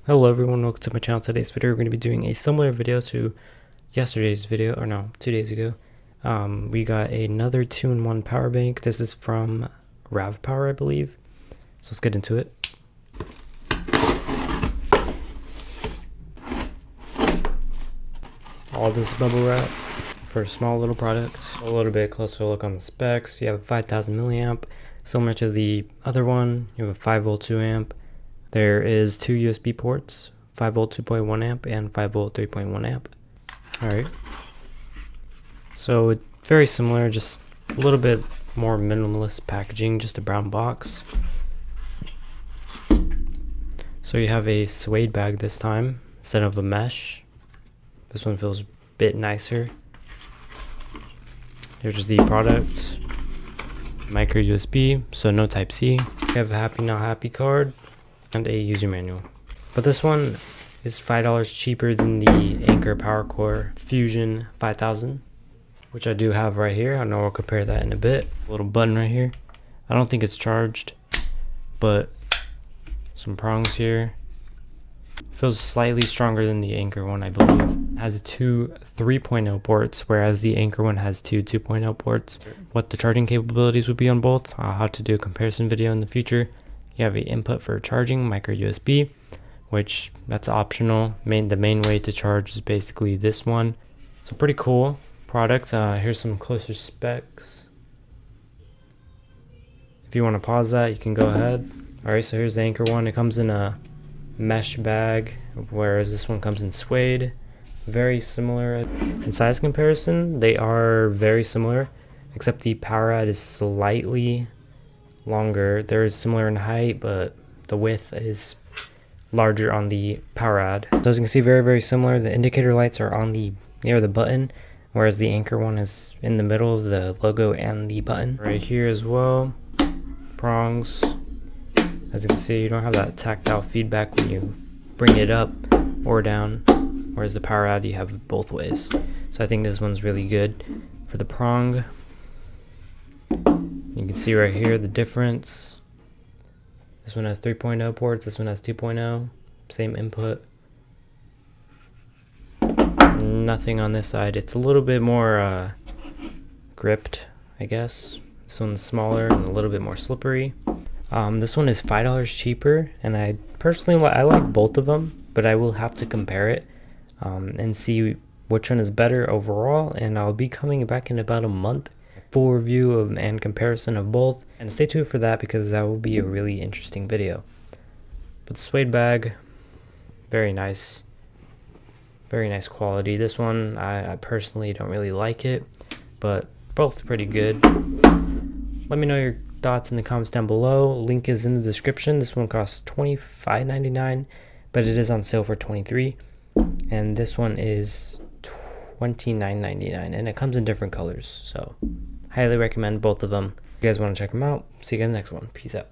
Hello everyone, welcome to my channel. Today's video we're going to be doing a similar video to yesterday's video, or no, 2 days ago. We got another 2-in-1 power bank. This is from Rav Power, I believe. So let's get into it. All this bubble wrap for a small little product. A little bit closer look on the specs. You have a 5000 milliamp, similar to the other one. You have a 5V 2 amp. There is 2 USB ports, 5V 2.1 amp and 5V 3.1 amp. Alright. So it's very similar, just a little bit more minimalist packaging, just a brown box. So you have a suede bag this time instead of a mesh. This one feels a bit nicer. Here's the product. Micro USB, so no type C. You have a happy not happy card and a user manual. But this one is $5 cheaper than the Anker PowerCore Fusion 5000, which I do have right here. I know I'll compare that in a bit. A little button right here. I don't think it's charged, but some prongs here. Feels slightly stronger than the Anker one, I believe. It has 2 3.0 ports, whereas the Anker one has 2 2.0 ports. What the charging capabilities would be on both, I'll have to do a comparison video in the future. You have an input for charging, micro USB, which that's optional. The main way to charge is basically this one. So pretty cool product. Here's some closer specs. If you want to pause that, you can go ahead. Alright, so here's the Anker one. It comes in a mesh bag, whereas this one comes in suede. Very similar in size comparison. They are very similar, except the POWERADD is slightly longer. They're similar in height, but the width is larger on the POWERADD. So as you can see, very similar. The indicator lights are on the near the button, whereas the Anker one is in the middle of the logo and the button. Right here as well, prongs. As you can see, you don't have that tactile feedback when you bring it up or down, whereas the POWERADD you have it both ways. So I think this one's really good. For the prong, you can see right here the difference. This one has 3.0 ports, this one has 2.0, same input. Nothing on this side. It's a little bit more gripped, I guess. This one's smaller and a little bit more slippery. This one is $5 cheaper, and I personally I like both of them, but I will have to compare it and see which one is better overall, and I'll be coming back in about a month. Full review of and comparison of both, and stay tuned for that because that will be a really interesting video. But the suede bag, very nice quality. This one I personally don't really like it, but both pretty good. Let me know your thoughts in the comments down below. Link is in the description. This one costs $25.99, but it is on sale for $23, and this one is $29.99, and it comes in different colors, so highly recommend both of them. If you guys want to check them out, see you guys next one. Peace out.